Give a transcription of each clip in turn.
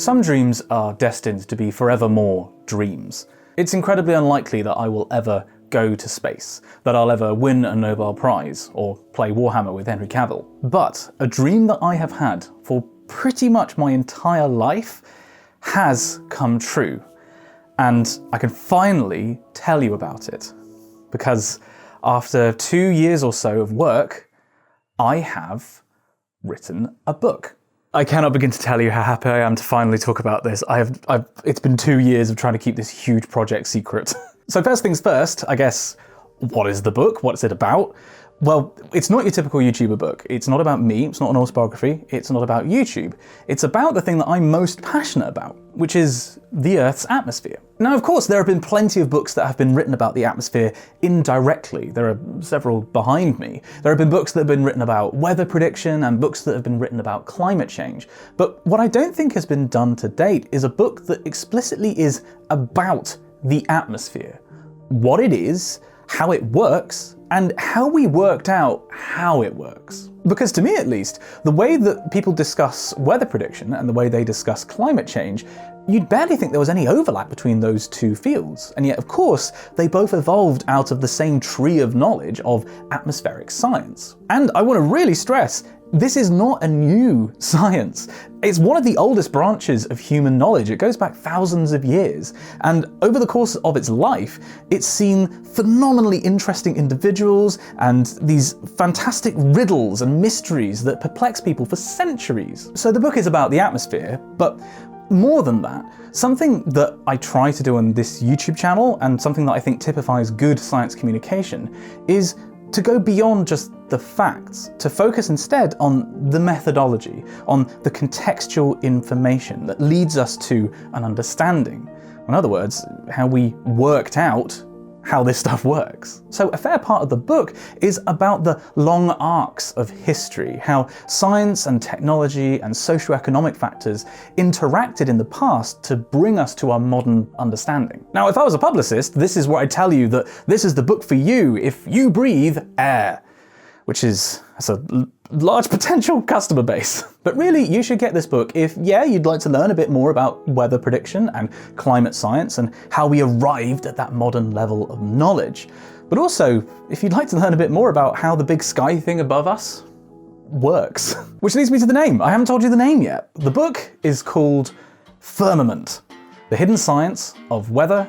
Some dreams are destined to be forevermore dreams. It's incredibly unlikely that I will ever go to space, that I'll ever win a Nobel Prize, or play Warhammer with Henry Cavill. But a dream that I have had for pretty much my entire life has come true. And I can finally tell you about it. Because after 2 years or so of work, I have written a book. I cannot begin to tell you how happy I am to finally talk about this. It's been 2 years of trying to keep this huge project secret. So first things first, I guess, what is the book? What's it about? Well, it's not your typical YouTuber book. It's not about me, it's not an autobiography, it's not about YouTube. It's about the thing that I'm most passionate about, which is the Earth's atmosphere. Now, of course, there have been plenty of books that have been written about the atmosphere indirectly. There are several behind me. There have been books that have been written about weather prediction and books that have been written about climate change. But what I don't think has been done to date is a book that explicitly is about the atmosphere. What it is, how it works, and how we worked out how it works. Because to me at least, the way that people discuss weather prediction and the way they discuss climate change, you'd barely think there was any overlap between those two fields. And yet, of course, they both evolved out of the same tree of knowledge of atmospheric science. And I want to really stress, this is not a new science. It's one of the oldest branches of human knowledge. It goes back thousands of years. And over the course of its life, it's seen phenomenally interesting individuals and these fantastic riddles and mysteries that perplex people for centuries. So the book is about the atmosphere, but more than that, something that I try to do on this YouTube channel and something that I think typifies good science communication is to go beyond just the facts, to focus instead on the methodology, on the contextual information that leads us to an understanding. In other words, how we worked out how this stuff works. So a fair part of the book is about the long arcs of history, how science and technology and socioeconomic factors interacted in the past to bring us to our modern understanding. Now, if I was a publicist, this is where I tell you that this is the book for you if you breathe air, which is a large potential customer base. But really, you should get this book if, yeah, you'd like to learn a bit more about weather prediction and climate science and how we arrived at that modern level of knowledge. But also, if you'd like to learn a bit more about how the big sky thing above us works. Which leads me to the name. I haven't told you the name yet. The book is called Firmament: The Hidden Science of Weather,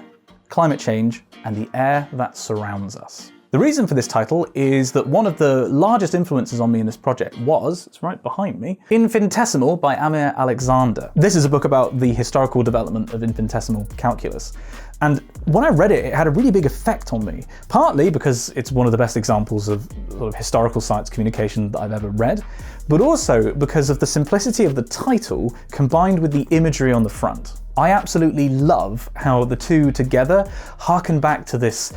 Climate Change, and the Air That Surrounds Us. The reason for this title is that one of the largest influences on me in this project was, it's right behind me, Infinitesimal by Amir Alexander. This is a book about the historical development of infinitesimal calculus. And when I read it, it had a really big effect on me, partly because it's one of the best examples of sort of historical science communication that I've ever read, but also because of the simplicity of the title combined with the imagery on the front. I absolutely love how the two together harken back to this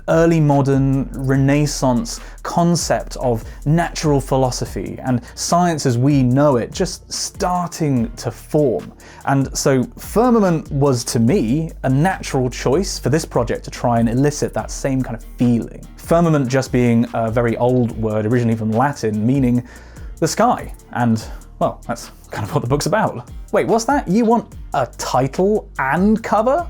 early modern Renaissance concept of natural philosophy and science as we know it just starting to form. And so Firmament was, to me, a natural choice for this project to try and elicit that same kind of feeling. Firmament just being a very old word, originally from Latin, meaning the sky. And, well, that's kind of what the book's about. Wait, what's that? You want a title and cover?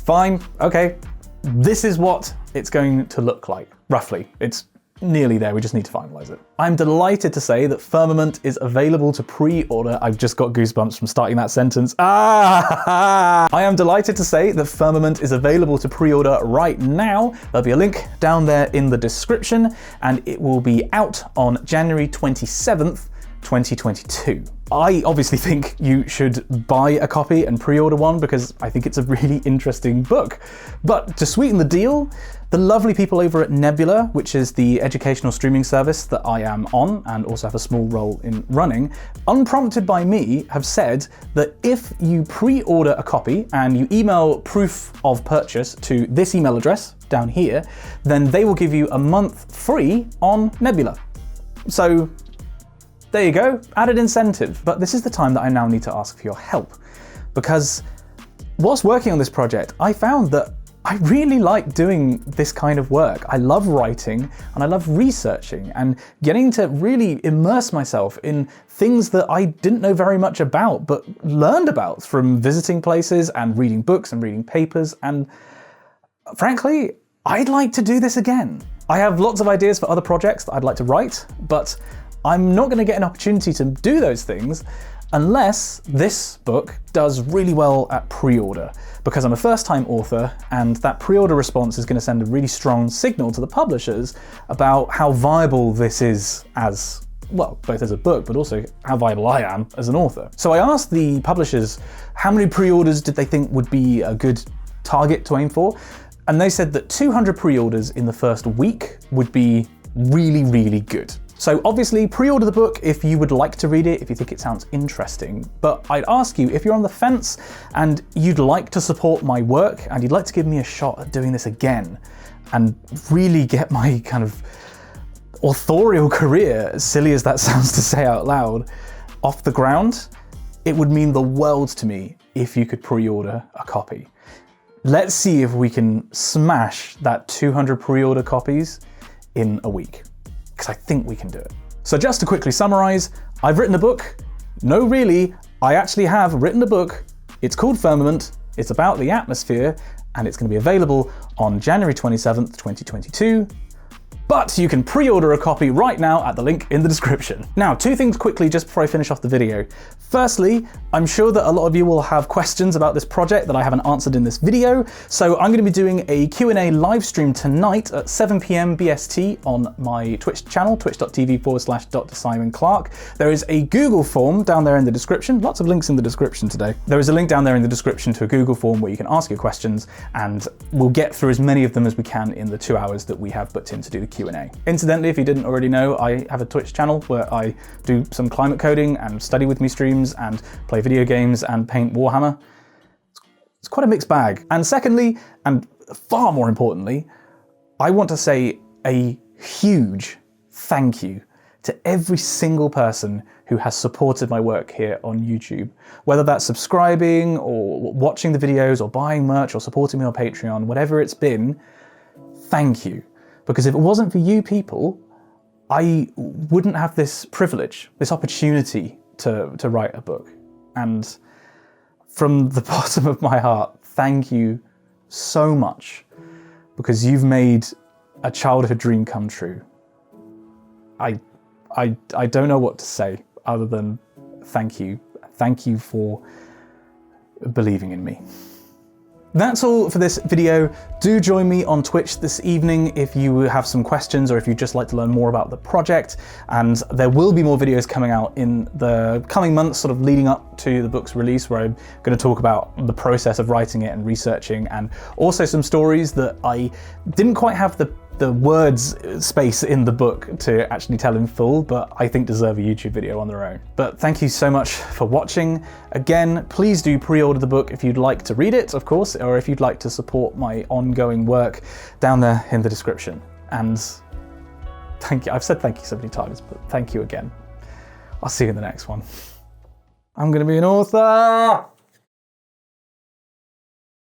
Fine, okay. This is what it's going to look like, roughly. It's nearly there, we just need to finalize it. I'm delighted to say that Firmament is available to pre-order. I've just got goosebumps from starting that sentence. I am delighted to say that Firmament is available to pre-order right now. There'll be a link down there in the description, and it will be out on January 27th, 2022. I obviously think you should buy a copy and pre-order one because I think it's a really interesting book. But to sweeten the deal, the lovely people over at Nebula, which is the educational streaming service that I am on and also have a small role in running, unprompted by me, have said that if you pre-order a copy and you email proof of purchase to this email address down here, then they will give you a month free on Nebula. So there you go, added incentive. But this is the time that I now need to ask for your help. Because whilst working on this project, I found that I really like doing this kind of work. I love writing and I love researching and getting to really immerse myself in things that I didn't know very much about, but learned about from visiting places and reading books and reading papers. And frankly, I'd like to do this again. I have lots of ideas for other projects that I'd like to write, but I'm not going to get an opportunity to do those things unless this book does really well at pre-order, because I'm a first-time author and that pre-order response is going to send a really strong signal to the publishers about how viable this is as, well, both as a book, but also how viable I am as an author. So I asked the publishers how many pre-orders did they think would be a good target to aim for, and they said that 200 pre-orders in the first week would be really, really good. So obviously pre-order the book if you would like to read it, if you think it sounds interesting. But I'd ask you, if you're on the fence and you'd like to support my work and you'd like to give me a shot at doing this again and really get my kind of authorial career, as silly as that sounds to say out loud, off the ground, it would mean the world to me if you could pre-order a copy. Let's see if we can smash that 200 pre-order copies in a week, because I think we can do it. So just to quickly summarize, I've written a book. No, really, I actually have written a book. It's called Firmament. It's about the atmosphere, and it's going to be available on January 27th, 2022. But you can pre-order a copy right now at the link in the description. Now, two things quickly just before I finish off the video. Firstly, I'm sure that a lot of you will have questions about this project that I haven't answered in this video, so I'm going to be doing a Q&A live stream tonight at 7 p.m. BST on my Twitch channel, twitch.tv/Dr. Simon Clark. There is a Google form down there in the description. Lots of links in the description today. There is a link down there in the description to a Google form where you can ask your questions, and we'll get through as many of them as we can in the 2 hours that we have booked in to do the Q&A. Incidentally, if you didn't already know, I have a Twitch channel where I do some climate coding and study with me streams and play video games and paint Warhammer. It's quite a mixed bag. And secondly, and far more importantly, I want to say a huge thank you to every single person who has supported my work here on YouTube. Whether that's subscribing or watching the videos or buying merch or supporting me on Patreon, whatever it's been, thank you. Because if it wasn't for you people, I wouldn't have this privilege, this opportunity to write a book. And from the bottom of my heart, thank you so much, because you've made a childhood dream come true. I don't know what to say other than thank you. Thank you for believing in me. That's all for this video. Do join me on Twitch this evening if you have some questions or if you'd just like to learn more about the project. And there will be more videos coming out in the coming months, sort of leading up to the book's release, where I'm going to talk about the process of writing it and researching, and also some stories that I didn't quite have the words space in the book to actually tell in full, but I think deserve a YouTube video on their own. But thank you so much for watching. Again, please do pre-order the book if you'd like to read it, of course, or if you'd like to support my ongoing work down there in the description. And thank you. I've said thank you so many times, but thank you again. I'll see you in the next one. I'm gonna be an author!